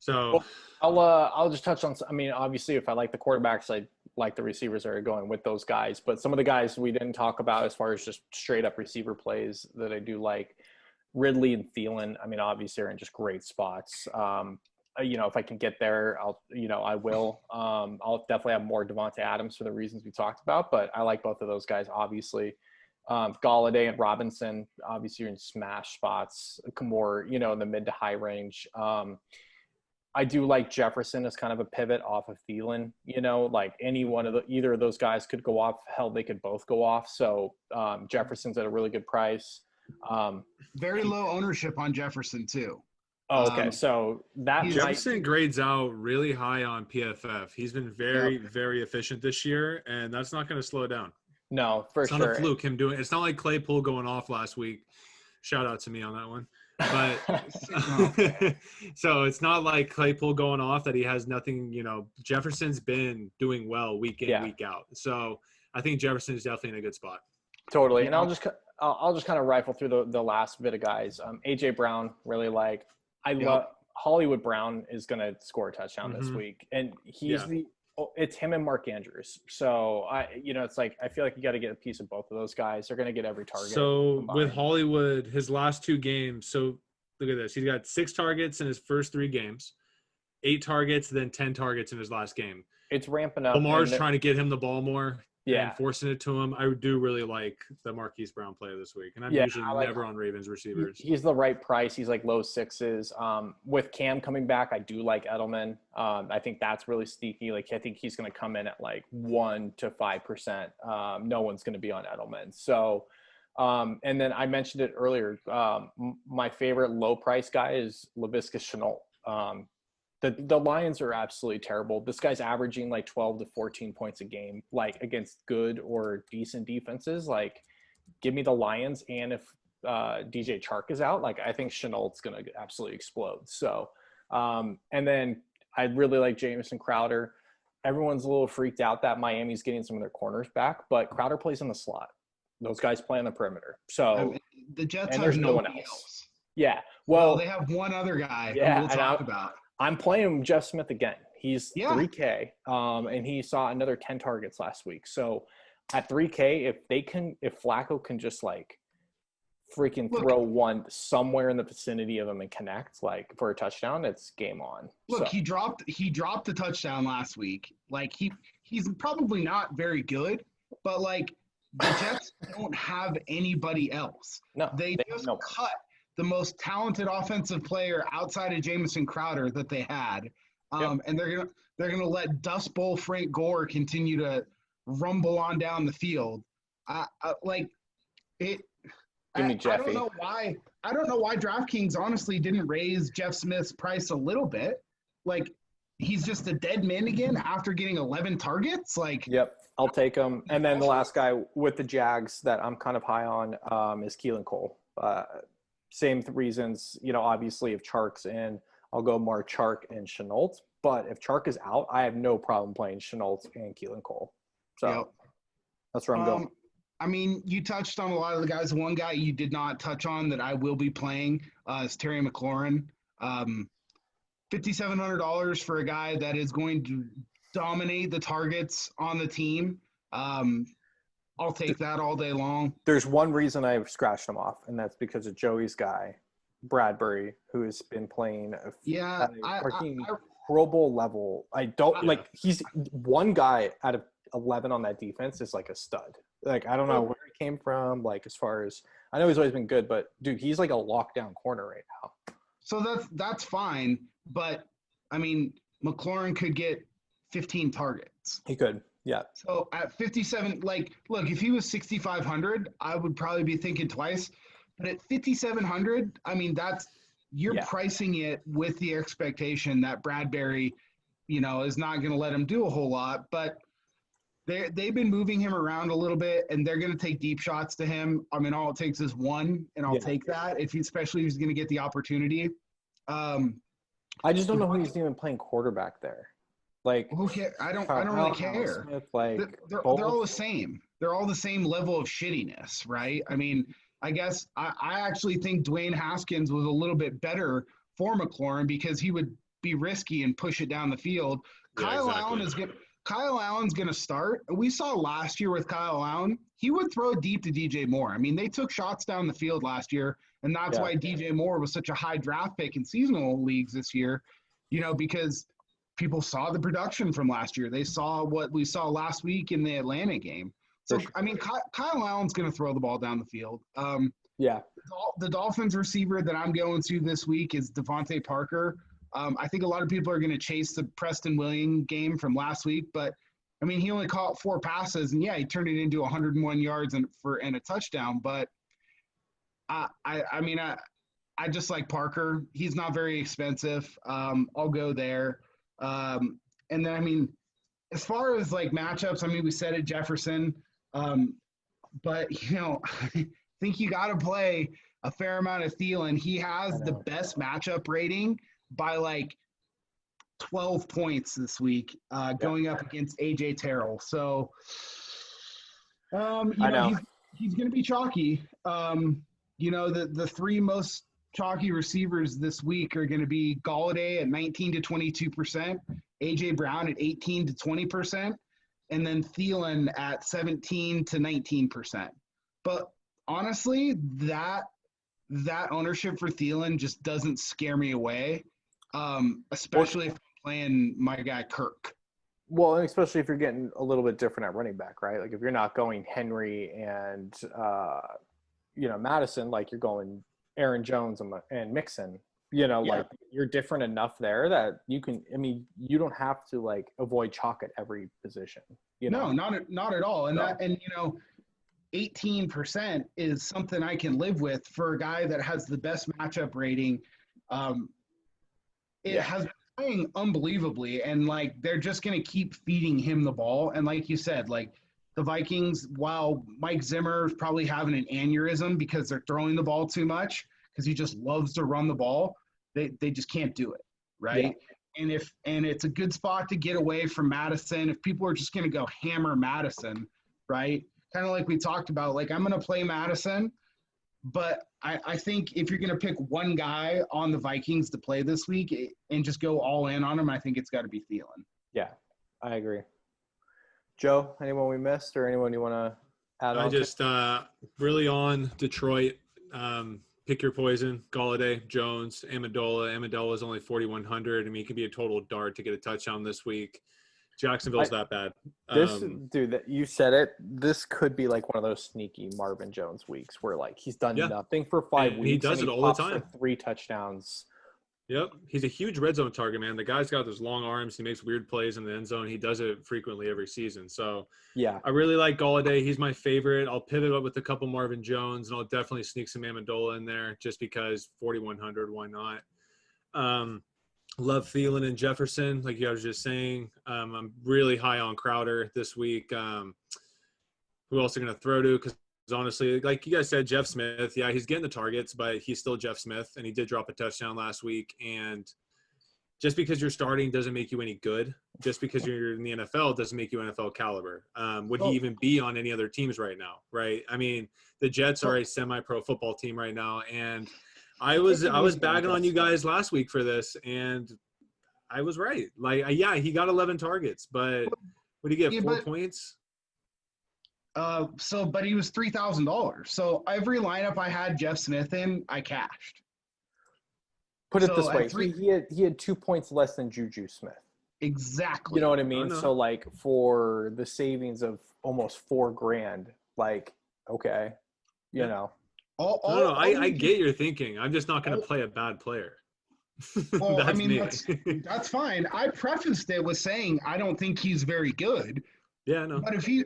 So I'll just touch on. I mean, obviously, if I like the quarterbacks, I like the receivers that are going with those guys. But some of the guys we didn't talk about as far as just straight up receiver plays that I do like, Ridley and Thielen. I mean, obviously, are in just great spots. If I can get there, I will. I'll definitely have more Devontae Adams for the reasons we talked about, but I like both of those guys, obviously. Galladay and Robinson, obviously, you're in smash spots, more, in the mid to high range. I do like Jefferson as kind of a pivot off of Thielen, like either of those guys could go off. Hell, they could both go off. So Jefferson's at a really good price. Very low ownership on Jefferson too. Oh, okay. So that Jefferson grades out really high on PFF. He's been very, very efficient this year, and that's not going to slow down. No, for sure. It's not a fluke, him doing it. It's not like Claypool going off last week. Shout out to me on that one. But so it's not like Claypool going off that he has nothing, Jefferson's been doing well week in, week out. So I think Jefferson is definitely in a good spot. Totally. And I'll just kind of rifle through the last bit of guys. AJ Brown, really like. I love Hollywood Brown is going to score a touchdown this week. And it's him and Mark Andrews. So it's like, I feel like you got to get a piece of both of those guys. They're going to get every target. So with Hollywood, his last 2 games, so look at this. He's got 6 targets in his first 3 games, 8 targets, then 10 targets in his last game. It's ramping up. Lamar's trying to get him the ball more. Yeah. And forcing it to him. I do really like the Marquise Brown play this week. And I'm usually never on Ravens receivers. He's the right price. He's like low 6s. With Cam coming back, I do like Edelman. I think that's really sneaky. Like, I think he's going to come in at like 1 to 5%. No one's going to be on Edelman. So, and then I mentioned it earlier. My favorite low price guy is Laviska Shenault. The Lions are absolutely terrible. This guy's averaging like 12 to 14 points a game, like against good or decent defenses. Like, give me the Lions. And if DJ Chark is out, like, I think Chenault's going to absolutely explode. So, and then I really like Jamison Crowder. Everyone's a little freaked out that Miami's getting some of their corners back, but Crowder plays in the slot. Those guys play on the perimeter. So the Jets and there's have no one else. Yeah. Well, they have one other guy who we'll talk about. I'm playing Jeff Smith again. He's 3K, and he saw another 10 targets last week. So at 3K, if Flacco can just like freaking throw one somewhere in the vicinity of him and connect like for a touchdown, it's game on. Look, he dropped the touchdown last week. Like he's probably not very good, but like the Jets don't have anybody else. No, they just cut the most talented offensive player outside of Jamison Crowder that they had. And they're gonna let Dust Bowl Frank Gore continue to rumble on down the field. Give me Jeffy. I don't know why DraftKings honestly didn't raise Jeff Smith's price a little bit. Like, he's just a dead man again after getting 11 targets. Like, yep, I'll take him. And then the last guy with the Jags that I'm kind of high on is Keelan Cole. Same reasons, obviously if Chark's in, I'll go more Chark and Shenault. But if Chark is out, I have no problem playing Shenault and Keelan Cole. So that's where I'm going. I mean, you touched on a lot of the guys. One guy you did not touch on that I will be playing is Terry McLaurin. $5,700 for a guy that is going to dominate the targets on the team. I'll take that all day long. There's one reason I've scratched him off, and that's because of Joey's guy, Bradbury, who has been playing at a Pro Bowl level. I don't like – he's one guy out of 11 on that defense is like a stud. Like, I don't know where he came from, like, as far as – I know he's always been good, but, dude, he's like a lockdown corner right now. So that's fine, but, I mean, McLaurin could get 15 targets. He could. Yeah. So at 57, like, look, if he was 6,500, I would probably be thinking twice. But at 5,700, I mean, you're pricing it with the expectation that Bradbury, is not going to let him do a whole lot. But they've been moving him around a little bit, and they're going to take deep shots to him. I mean, all it takes is one, and I'll take that especially if he's going to get the opportunity. I just don't know who he's even playing quarterback there. Like, who cares? I don't really care. Smith, like, they're all the same. They're all the same level of shittiness, right? I mean, I guess I actually think Dwayne Haskins was a little bit better for McLaurin because he would be risky and push it down the field. Yeah, exactly. Kyle Allen's going to start. We saw last year with Kyle Allen, he would throw deep to DJ Moore. I mean, they took shots down the field last year, and that's why DJ Moore was such a high draft pick in seasonal leagues this year, because people saw the production from last year. They saw what we saw last week in the Atlanta game. So, sure. I mean, Kyle Allen's going to throw the ball down the field. The Dolphins receiver that I'm going to this week is Devontae Parker. I think a lot of people are going to chase the Preston Williams game from last week, but I mean, he only caught 4 passes, and he turned it into 101 yards and a touchdown. But I just like Parker. He's not very expensive. I'll go there. And then, I mean, as far as like matchups, I mean, we said it, Jefferson, but I think you got to play a fair amount of Thielen. He has the best matchup rating by like 12 points this week, going up against AJ Terrell. So, he's going to be chalky. The 3 most chalky receivers this week are going to be Galladay at 19 to 22%, AJ Brown at 18 to 20%, and then Thielen at 17 to 19%. But honestly, that ownership for Thielen just doesn't scare me away. Especially if I'm playing my guy Kirk. Well, and especially if you're getting a little bit different at running back, right? Like if you're not going Henry and Madison, like you're going Aaron Jones and Mixon. Like you're different enough there that you can. I mean, you don't have to like avoid chalk at every position. No, not at all. And 18% is something I can live with for a guy that has the best matchup rating. Has been playing unbelievably, and like they're just going to keep feeding him the ball. And like you said, like the Vikings, while Mike Zimmer is probably having an aneurysm because they're throwing the ball too much because he just loves to run the ball, they just can't do it, right? Yeah. And it's a good spot to get away from Madison. If people are just going to go hammer Madison, right? Kind of like we talked about, like I'm going to play Madison, but I think if you're going to pick one guy on the Vikings to play this week and just go all in on him, I think it's got to be Thielen. Yeah, I agree. Joe, anyone we missed or anyone you want to add on? I just really on Detroit. Pick your poison. Galladay, Jones, Amendola. Amendola is only 4,100. I mean, he could be a total dart to get a touchdown this week. Jacksonville's that bad. Dude, you said it. This could be like one of those sneaky Marvin Jones weeks where like he's done nothing for 5 weeks. He does it all the time. For 3 touchdowns. Yep, he's a huge red zone target, man. The guy's got those long arms. He makes weird plays in the end zone. He does it frequently every season. So I really like Galladay. He's my favorite. I'll pivot up with a couple Marvin Jones, and I'll definitely sneak some Amendola in there just because 4,100. Why not? Love Thielen and Jefferson, like you guys were just saying. I'm really high on Crowder this week. Who else are going to throw to? Because honestly, like you guys said, Jeff Smith, he's getting the targets, but he's still Jeff Smith, and he did drop a touchdown last week. And just because you're starting doesn't make you any good. Just because you're in the NFL doesn't make you NFL caliber. Would he even be on any other teams right now, right? I mean, the Jets are a semi-pro football team right now, and I was bagging on you guys last week for this, and I was right. Like, he got 11 targets, but what did he get? 4 points? But he was $3,000. So every lineup I had Jeff Smith in, I cashed. Put it this way: he had 2 points less than Juju Smith. Exactly. You know what I mean? So like for the savings of almost $4,000, like okay, you know. I get your thinking. I'm just not going to play a bad player. Well, that's fine. I prefaced it with saying I don't think he's very good. Yeah, no. We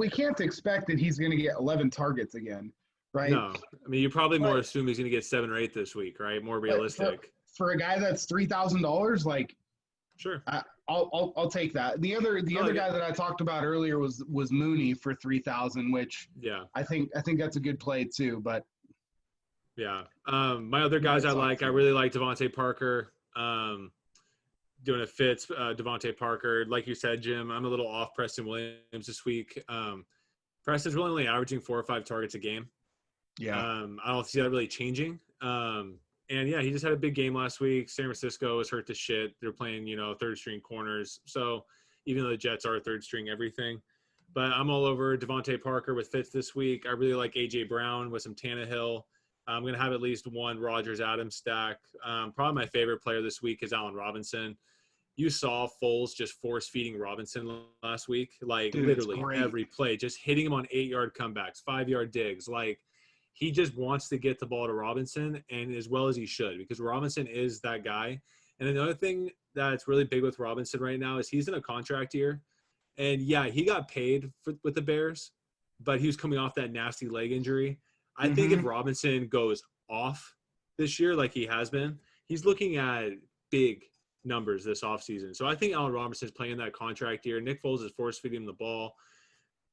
can't expect that he's going to get 11 targets again, right? No, I mean you probably more assume he's going to get 7 or 8 this week, right? More realistic. For a guy that's $3,000, like, sure, I'll take that. The other guy that I talked about earlier was Mooney for 3,000, which I think that's a good play too. But my other guys I really like Devontae Parker. Doing a fits, Devontae Parker. Like you said, Jim, I'm a little off Preston Williams this week. Preston's really only averaging 4 or 5 targets a game. Yeah. I don't see that really changing. And yeah, he just had a big game last week. San Francisco was hurt to shit. They're playing, third string corners. So even though the Jets are third string everything, but I'm all over Devontae Parker with Fitz this week. I really like AJ Brown with some Tannehill. I'm going to have at least one Rodgers-Adams stack. Probably my favorite player this week is Allen Robinson. You saw Foles just force-feeding Robinson last week. Like, dude, literally every play, just hitting him on 8-yard comebacks, 5-yard digs. Like, he just wants to get the ball to Robinson, and as well as he should, because Robinson is that guy. And another thing that's really big with Robinson right now is he's in a contract year. And, yeah, he got paid with the Bears, but he was coming off that nasty leg injury. I think if Robinson goes off this year like he has been, he's looking at big numbers this offseason. So I think Allen Robinson's playing that contract year. Nick Foles is force-feeding him the ball.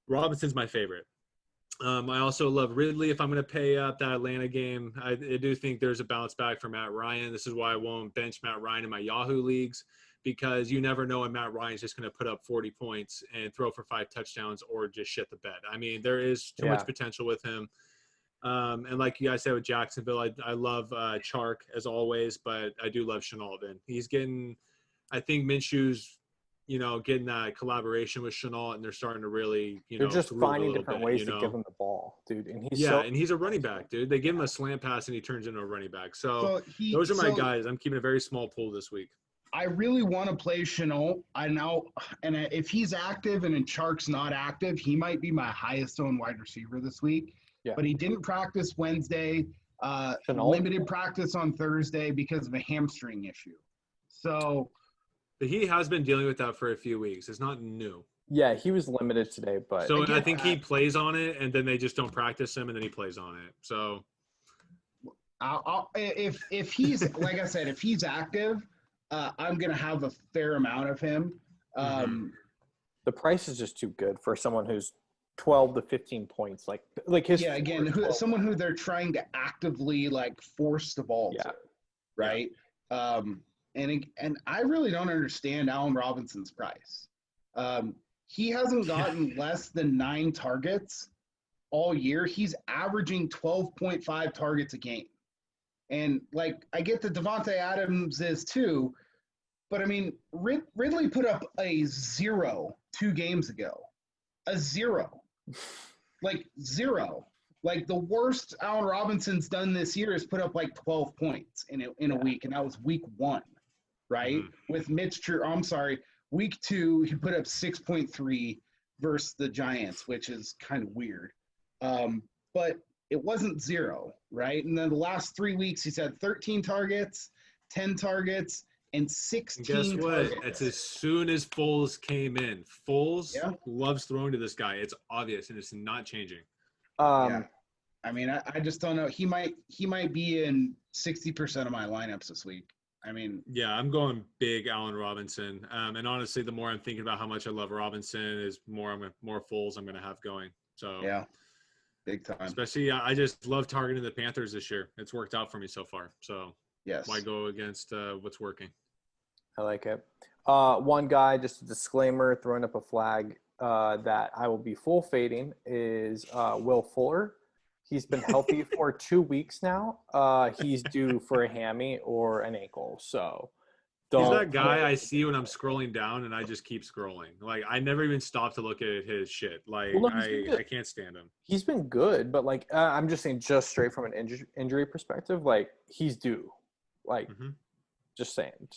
Robinson's my favorite. I also love Ridley if I'm going to pay up that Atlanta game. I do think there's a bounce back for Matt Ryan. This is why I won't bench Matt Ryan in my Yahoo leagues, because you never know when Matt Ryan's just going to put up 40 points and throw for 5 touchdowns or just shit the bed. I mean, there is too much potential with him. And like you guys said with Jacksonville, I love Chark as always, but I do love Shenault. He's getting, I think Minshew's, getting that collaboration with Shenault, and they're starting to really, they're just finding different ways to give him the ball, dude. And he's a running back, dude. They give him a slant pass and he turns into a running back. So those are my guys. I'm keeping a very small pool this week. I really want to play Shenault. If he's active and Chark's not active, he might be my highest owned wide receiver this week. Yeah. But he didn't practice Wednesday, limited practice on Thursday because of a hamstring issue. So but he has been dealing with that for a few weeks. It's not new. Yeah, he was limited today, but so I think he plays on it, and then they just don't practice him, and then he plays on it. So if he's like I said, if he's active, I'm gonna have a fair amount of him. The price is just too good for someone who's 12 to 15 points, like his someone who they're trying to actively force the ball to, right? And I really don't understand Allen Robinson's price. He hasn't gotten less than 9 targets all year. He's averaging 12.5 targets a game. And I get that Devontae Adams is too, but I mean, Ridley put up a 0 2 games ago. A 0. 0. The worst Allen Robinson's done this year is put up 12 points in a week, and that was week 1, right? With week 2 he put up 6.3 versus the Giants, which is kind of weird. But it wasn't 0, right? And then the last 3 weeks he's had 13 targets, 10 targets, and 16 and guess what? targets. It's as soon as Foles came in. Foles loves throwing to this guy. It's obvious, and it's not changing. I mean, I just don't know. He might be in 60% of my lineups this week. I mean, yeah, I'm going big Allen Robinson. And honestly, the more I'm thinking about how much I love Robinson, is more Foles I'm going to have going. So yeah, big time. Especially, I just love targeting the Panthers this year. It's worked out for me so far. So yes, why go against what's working? I like it. One guy, just a disclaimer, throwing up a flag that I will be full fading is Will Fuller. He's been healthy for 2 weeks now. He's due for a hammy or an ankle. So he's that guy I see when I'm scrolling down, and I just keep scrolling. I never even stop to look at his shit. I can't stand him. He's been good, but I'm just saying, just straight from an injury perspective, he's due. Just saying.